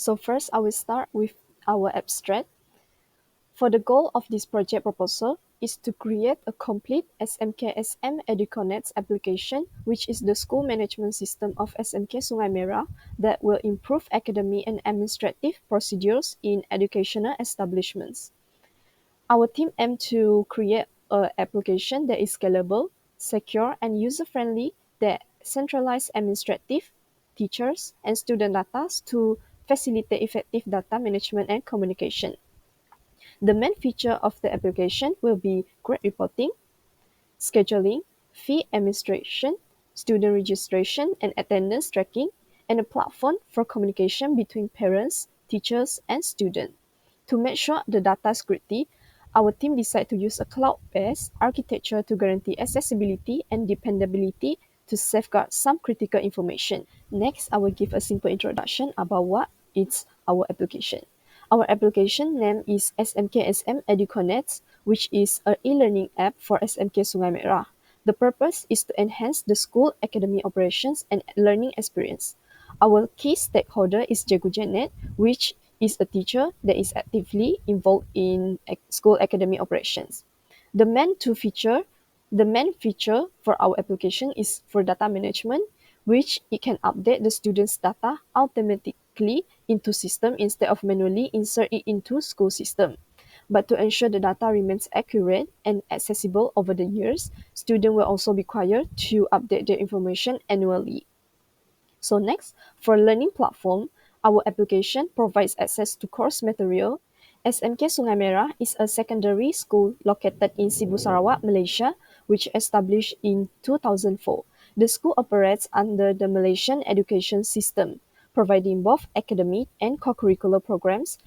So first, I will start with our abstract. For the goal of this project proposal is to create a complete SMK-SM EduConnect application, which is the school management system of SMK Sungai Merah that will improve academic and administrative procedures in educational establishments. Our team aims to create an application that is scalable, secure, and user-friendly that centralizes administrative, teachers, and student data to facilitate effective data management and communication. The main feature of the application will be grade reporting, scheduling, fee administration, student registration and attendance tracking, and a platform for communication between parents, teachers, and students. To make sure the data security, our team decided to use a cloud-based architecture to guarantee accessibility and dependability to safeguard some critical information. Next, I will give a simple introduction about what is our application. Our application name is SMKSM EduConnect, which is an e-learning app for SMK Sungai Merah. The purpose is to enhance the school academic operations and learning experience. Our key stakeholder is G10, which is a teacher that is actively involved in school academic operations. The main two feature, the main feature for our application is for data management, which it can update the students' data automatically into system instead of manually insert it into school system. But to ensure the data remains accurate and accessible over the years, students will also be required to update their information annually. So next, for learning platform, our application provides access to course material. SMK Sungai Merah is a secondary school located in Sibu, Sarawak, Malaysia, which established in 2004. The school operates under the Malaysian education system, providing both academic and co-curricular programs.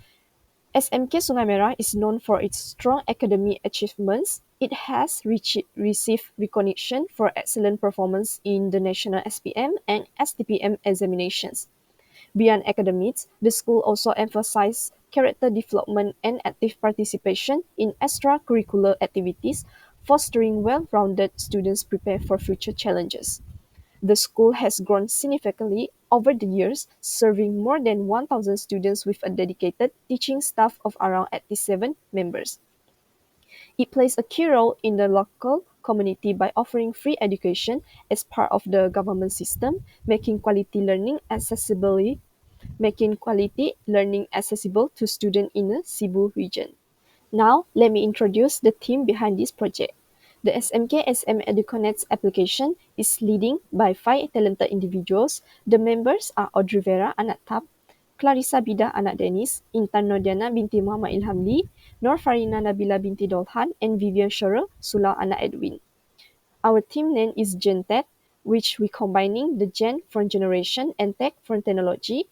SMK Sungai Merah is known for its strong academic achievements. It has received recognition for excellent performance in the national SPM and STPM examinations. Beyond academics, the school also emphasizes character development and active participation in extracurricular activities, fostering well-rounded students prepared for future challenges. The school has grown significantly over the years, serving more than 1,000 students with a dedicated teaching staff of around 87 members. It plays a key role in the local community by offering free education as part of the government system, making quality learning accessible to students in the Cebu region. Now, let me introduce the team behind this project. The SMK-SM EduConnect application is leading by 5 talented individuals. The members are Audrey Vera anak Tap, Clarissa Bida anak Dennis, Intan Nordiana binti Muhammad Ilhamli, Nor Farina Nabila binti Dolhan, and Vivian Sherrill Sulau anak Edwin. Our team name is Gen10, which we combining the Gen from generation and Tech from technology,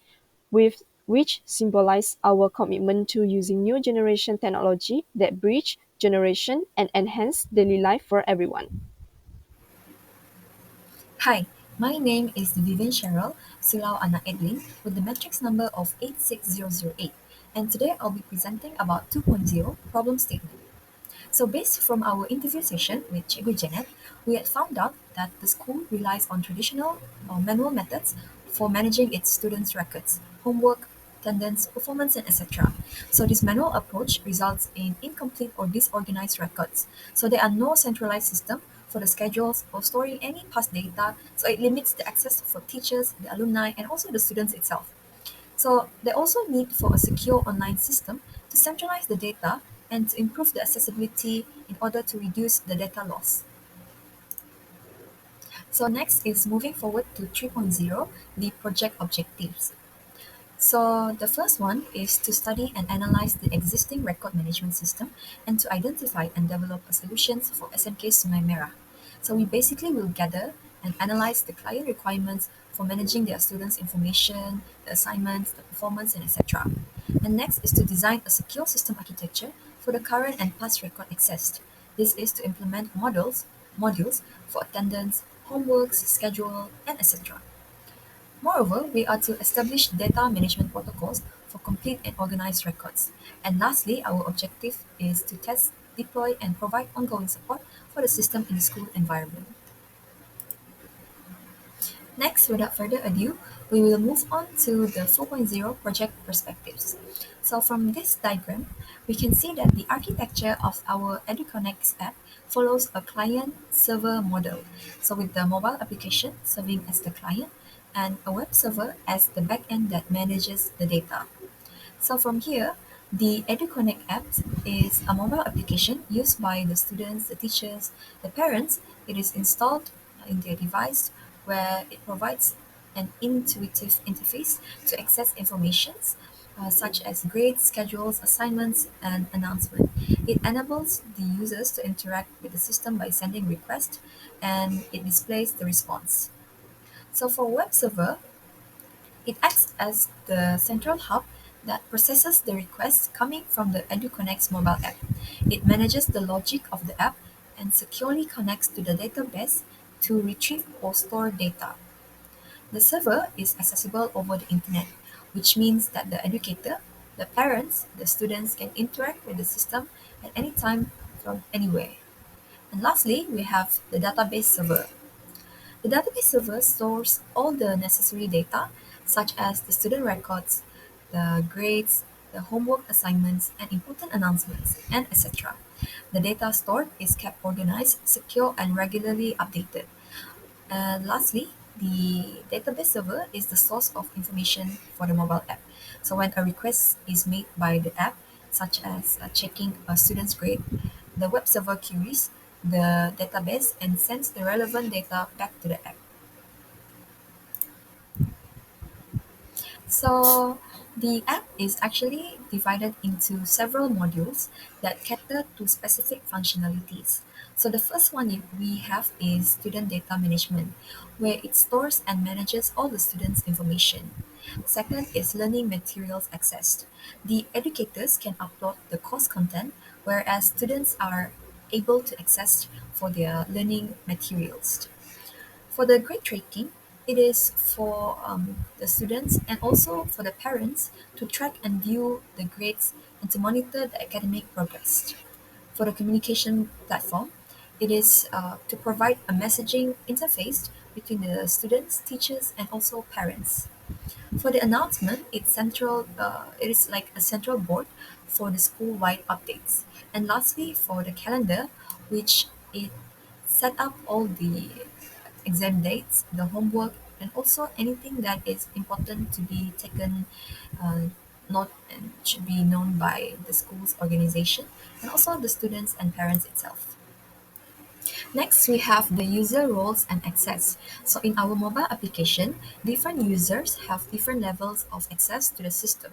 with which symbolize our commitment to using new generation technology that bridge generation and enhance daily life for everyone. Hi, my name is Vivian Cheryl Sulau Anak Edwin with the matrix number of 86008, and today I'll be presenting about 2.0 problem statement. So based from our interview session with Cikgu Janet, we had found out that the school relies on traditional or manual methods for managing its students' records, homework, attendance, performance, and etc. So this manual approach results in incomplete or disorganized records. So there are no centralized system for the schedules or storing any past data, so it limits the access for teachers, the alumni, and also the students itself. So they also need for a secure online system to centralize the data and to improve the accessibility in order to reduce the data loss. So next is moving forward to 3.0, the project objectives. So the first one is to study and analyze the existing record management system and to identify and develop a solutions for SMK Sungai Merah. So we basically will gather and analyze the client requirements for managing their students' information, the assignments, the performance, and etc. And next is to design a secure system architecture for the current and past record accessed. This is to implement modules for attendance, homeworks, schedule, and etc. Moreover, we are to establish data management protocols for complete and organized records. And lastly, our objective is to test, deploy, and provide ongoing support for the system in the school environment. Next, without further ado, we will move on to the 4.0 project perspectives. So from this diagram, we can see that the architecture of our EduConnect app follows a client-server model. So with the mobile application serving as the client and a web server as the backend that manages the data. So from here, the EduConnect app is a mobile application used by the students, the teachers, the parents. It is installed in their device where it provides an intuitive interface to access informations such as grades, schedules, assignments, and announcements. It enables the users to interact with the system by sending requests and it displays the response. So for web server, it acts as the central hub that processes the requests coming from the EduConnect's mobile app. It manages the logic of the app and securely connects to the database to retrieve or store data. The server is accessible over the internet, which means that the educator, the parents, the students can interact with the system at any time from anywhere. And lastly, we have the database server. The database server stores all the necessary data, such as the student records, the grades, the homework assignments, and important announcements, and etc. The data stored is kept organized, secure, and regularly updated. And lastly, the database server is the source of information for the mobile app. So when a request is made by the app, such as checking a student's grade, the web server queries the database and sends the relevant data back to the app. So the app is actually divided into several modules that cater to specific functionalities. So the first one we have is student data management, where it stores and manages all the students' information. Second is learning materials accessed. The educators can upload the course content, whereas students are able to access for their learning materials. For the grade tracking, it is for the students and also for the parents to track and view the grades and to monitor the academic progress. For the communication platform, it is to provide a messaging interface between the students, teachers, and also parents. For the announcement, it is like a central board for the school-wide updates. And lastly, for the calendar, which it set up all the exam dates, the homework, and also anything that is important to be taken uh, note and should be known by the school's organization and also the students and parents itself. Next, we have the user roles and access. So in our mobile application, different users have different levels of access to the system.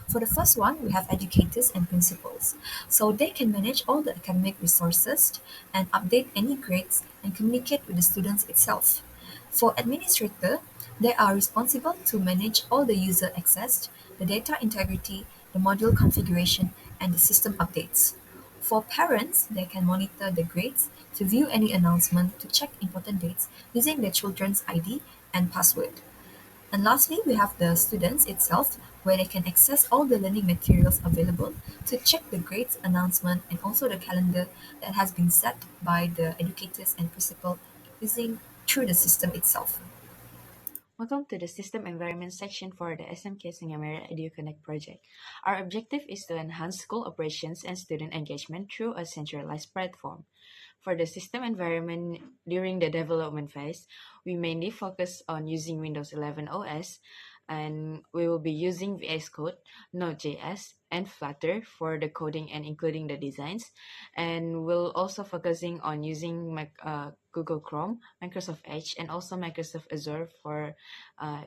For the first one, we have educators and principals. So they can manage all the academic resources and update any grades and communicate with the students itself. For administrator, they are responsible to manage all the user access, the data integrity, the module configuration, and the system updates. For parents, they can monitor the grades, to view any announcement, to check important dates using their children's ID and password. And lastly, we have the students itself, where they can access all the learning materials available to check the grades announcement and also the calendar that has been set by the educators and principal using through the system itself. Welcome to the System Environment section for the SMK SUNGAI Edu Connect project. Our objective is to enhance school operations and student engagement through a centralized platform. For the system environment during the development phase, we mainly focus on using Windows 11 OS, and we will be using VS Code, Node.js, and Flutter for the coding and including the designs. And we'll also focusing on using Google Chrome, Microsoft Edge, and also Microsoft Azure for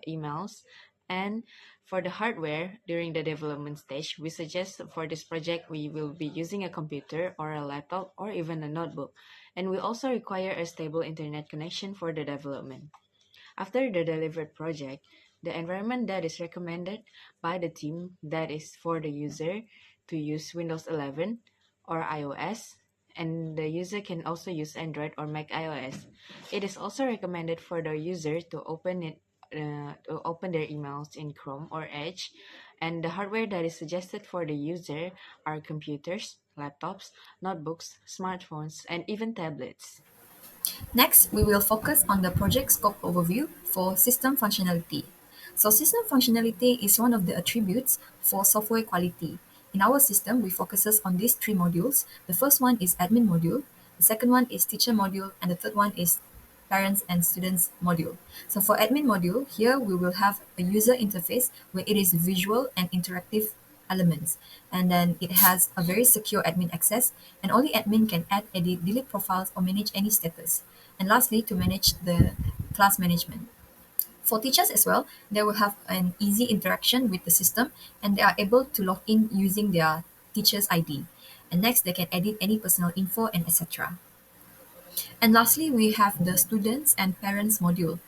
emails. And for the hardware during the development stage, we suggest for this project we will be using a computer or a laptop or even a notebook. And we also require a stable internet connection for the development. After the delivered project, the environment that is recommended by the team that is for the user to use Windows 11 or iOS, and the user can also use Android or Mac iOS. It is also recommended for the user to open their emails in Chrome or Edge, and the hardware that is suggested for the user are computers, laptops, notebooks, smartphones, and even tablets. Next, we will focus on the project scope overview for system functionality. So system functionality is one of the attributes for software quality. In our system, we focuses on these three modules. The first one is admin module, the second one is teacher module, and the third one is parents and students module. So for admin module, here we will have a user interface where it is visual and interactive elements. And then it has a very secure admin access, and only admin can add, edit, delete profiles, or manage any status. And lastly, to manage the class management. For teachers as well, they will have an easy interaction with the system, and they are able to log in using their teacher's ID. And next, they can edit any personal info and etc. And lastly, we have the students and parents module.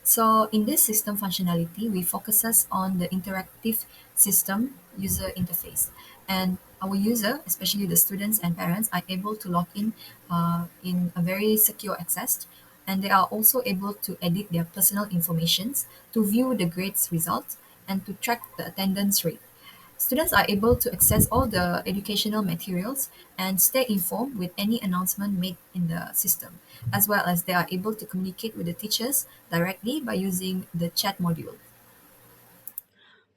So in this system functionality, we focuses on the interactive system user interface. And our user, especially the students and parents, are able to log in a very secure access. And they are also able to edit their personal informations, to view the grades results, and to track the attendance rate. Students are able to access all the educational materials and stay informed with any announcement made in the system, as well as they are able to communicate with the teachers directly by using the chat module.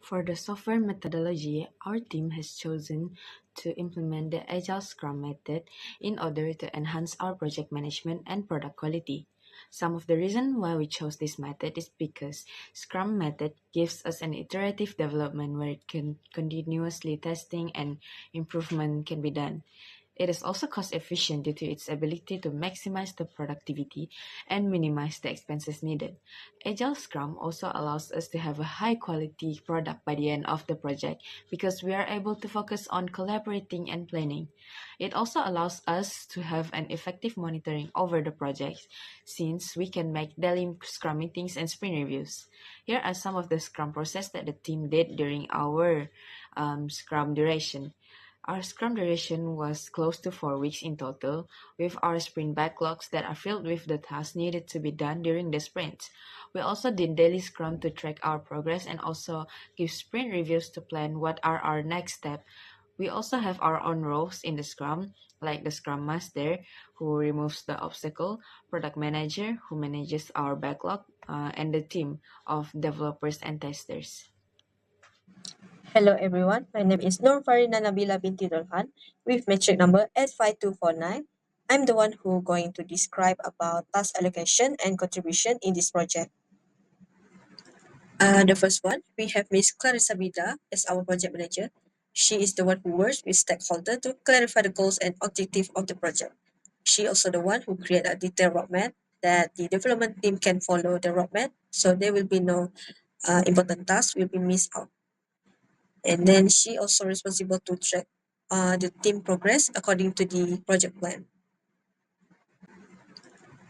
For the software methodology, our team has chosen to implement the Agile Scrum method in order to enhance our project management and product quality. Some of the reason why we chose this method is because Scrum method gives us an iterative development where continuously testing and improvement can be done. It is also cost efficient due to its ability to maximize the productivity and minimize the expenses needed. Agile Scrum also allows us to have a high quality product by the end of the project because we are able to focus on collaborating and planning. It also allows us to have an effective monitoring over the project since we can make daily Scrum meetings and sprint reviews. Here are some of the Scrum process that the team did during our Scrum duration. Our Scrum duration was close to 4 weeks in total, with our sprint backlogs that are filled with the tasks needed to be done during the sprint. We also did daily Scrum to track our progress and also give sprint reviews to plan what are our next step. We also have our own roles in the Scrum, like the Scrum Master, who removes the obstacle, Product Manager, who manages our backlog, and the team of developers and testers. Hello everyone, my name is Nur Farina Nabila binti Dolhan with metric number 85249. I'm the one who going to describe about task allocation and contribution in this project. The first one, we have Miss Clarissa Vida as our project manager. She is the one who works with stakeholder to clarify the goals and objective of the project. She also the one who create a detailed roadmap that the development team can follow the roadmap, so there will be no important tasks will be missed out. And then she also responsible to track the team progress according to the project plan.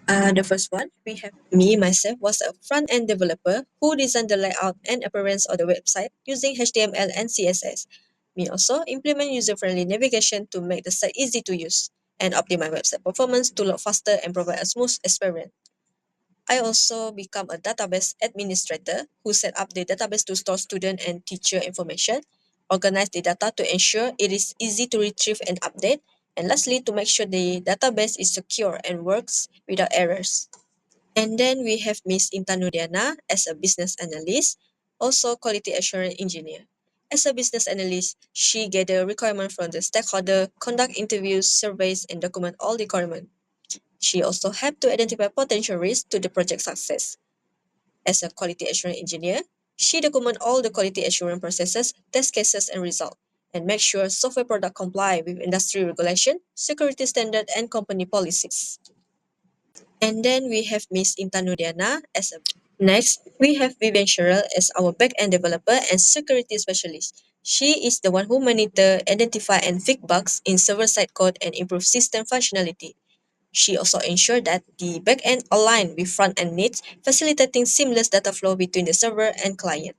The first one, we have me, myself, was a front end developer who designed the layout and appearance of the website using HTML and CSS. Me also implement user friendly navigation to make the site easy to use and optimize website performance to load faster and provide a smooth experience. I also become a database administrator who set up the database to store student and teacher information, organize the data to ensure it is easy to retrieve and update, and lastly, to make sure the database is secure and works without errors. And then we have Miss Intanudiana as a business analyst, also quality assurance engineer. As a business analyst, she gather requirement from the stakeholder, conduct interviews, surveys, and document all the requirement. She also helped to identify potential risks to the project success. As a quality assurance engineer, she documents all the quality assurance processes, test cases, and results, and make sure software product comply with industry regulation, security standard, and company policies. And then we have Miss Intanudiana as a Next, we have Vivian Sherrill as our back-end developer and security specialist. She is the one who monitor, identify, and fix bugs in server-side code and improve system functionality. She also ensured that the backend aligned with front-end needs, facilitating seamless data flow between the server and client.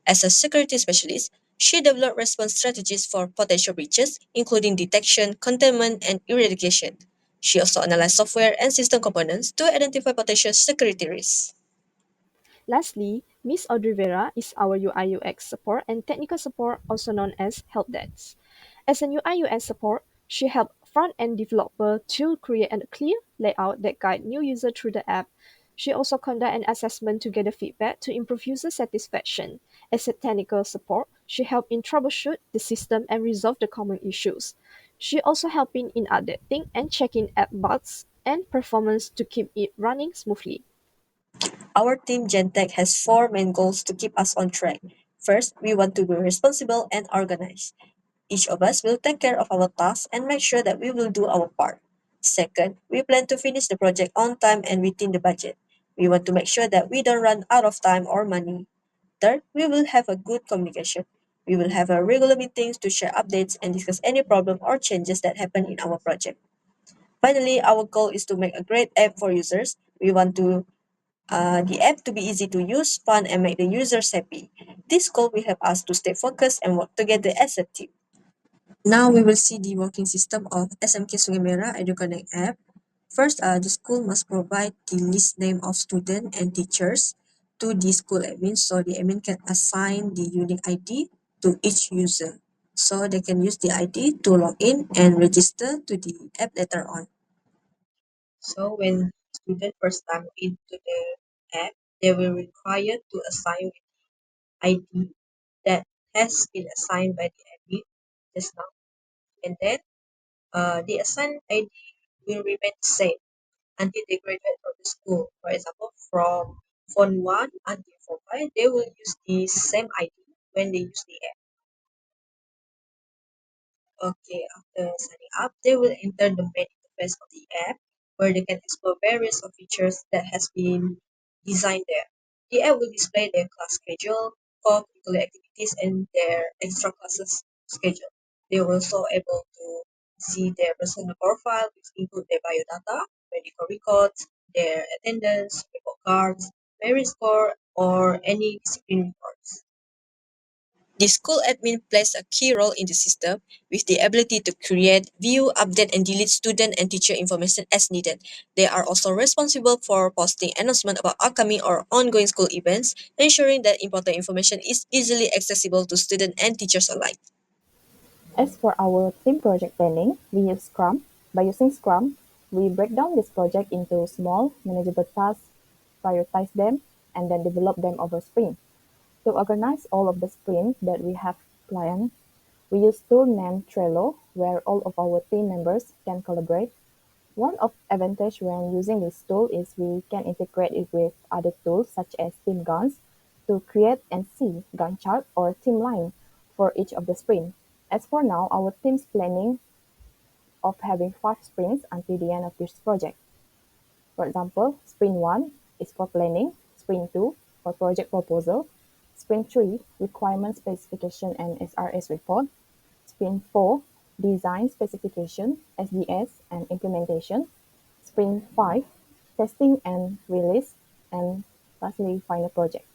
As a security specialist, she developed response strategies for potential breaches, including detection, containment, and eradication. She also analyzed software and system components to identify potential security risks. Lastly, Miss Audrey Vera is our UI/UX support and technical support, also known as help desk. As an UI/UX support, she helps front-end developer to create a clear layout that guide new users through the app. She also conduct an assessment to gather feedback to improve user satisfaction. As a technical support, she helped in troubleshoot the system and resolve the common issues. She also helping in updating and checking app bugs and performance to keep it running smoothly. Our team Gentech has four main goals to keep us on track. First, we want to be responsible and organized. Each of us will take care of our tasks and make sure that we will do our part. Second, we plan to finish the project on time and within the budget. We want to make sure that we don't run out of time or money. Third, we will have a good communication. We will have a regular meetings to share updates and discuss any problem or changes that happen in our project. Finally, our goal is to make a great app for users. We want the app to be easy to use, fun, and make the users happy. This goal will help us to stay focused and work together as a team. Now we will see the working system of SMK Sungai Merah EduConnect app. First, the school must provide the list name of student and teachers to the school admin so the admin can assign the unique ID to each user. So they can use the ID to log in and register to the app later on. So when student first time into the app, they will require to assign ID that has been assigned by the admin just now. And then the assigned ID will remain the same until they graduate from the school. For example, from Form 1 until Form 5, they will use the same ID when they use the app. Okay, after signing up, they will enter the main interface of the app where they can explore various of features that has been designed there. The app will display their class schedule, co-curricular activities, and their extra classes schedule. They will also able to see their personal profile, which include their biodata, medical records, their attendance, report cards, merit score, or any discipline reports. The school admin plays a key role in the system with the ability to create, view, update, and delete student and teacher information as needed. They are also responsible for posting announcements about upcoming or ongoing school events, ensuring that important information is easily accessible to students and teachers alike. As for our team project planning, we use Scrum. By using Scrum, we break down this project into small, manageable tasks, prioritize them, and then develop them over sprint. To organize all of the sprints that we have planned, we use tool named Trello, where all of our team members can collaborate. One of advantage when using this tool is we can integrate it with other tools such as Team Guns to create and see Gantt chart or team line for each of the sprint. As for now, our team's planning of having 5 sprints until the end of this project. For example, sprint 1 is for planning, sprint 2 for project proposal, sprint 3 requirement specification and SRS report, sprint 4 design specification, SDS and implementation, sprint 5 testing and release, and lastly final project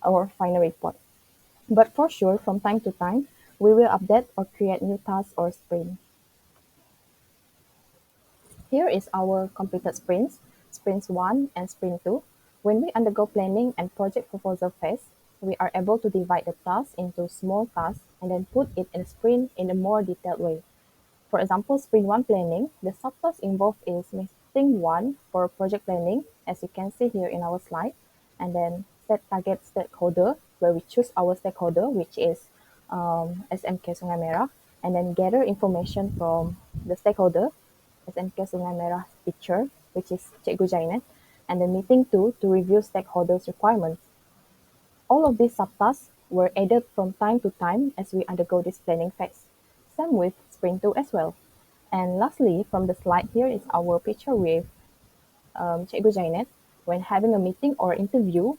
or final report. But for sure, from time to time, we will update or create new tasks or sprint. Here is our completed sprints, sprints 1 and sprint 2. When we undergo planning and project proposal phase, we are able to divide the task into small tasks and then put it in a sprint in a more detailed way. For example, sprint 1 planning, the subtasks involved is meeting 1 for project planning, as you can see here in our slide, and then set target stakeholder, where we choose our stakeholder, which is SMK Sungai Merah, and then gather information from the stakeholder, SMK Sungai Merah teacher, which is Cikgu Jainet, and then meeting 2 to review stakeholders' requirements. All of these subtasks were added from time to time as we undergo this planning phase. Same with Sprint 2 as well. And lastly, from the slide here is our picture with Cikgu Jainet when having a meeting or interview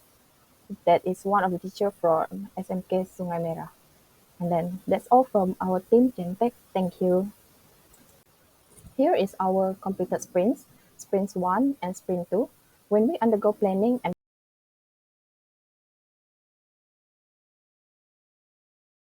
that is one of the teacher from SMK Sungai Merah. And then that's all from our team Gentech. Thank you. Here is our completed sprints, sprints 1 and sprint 2. When we undergo planning and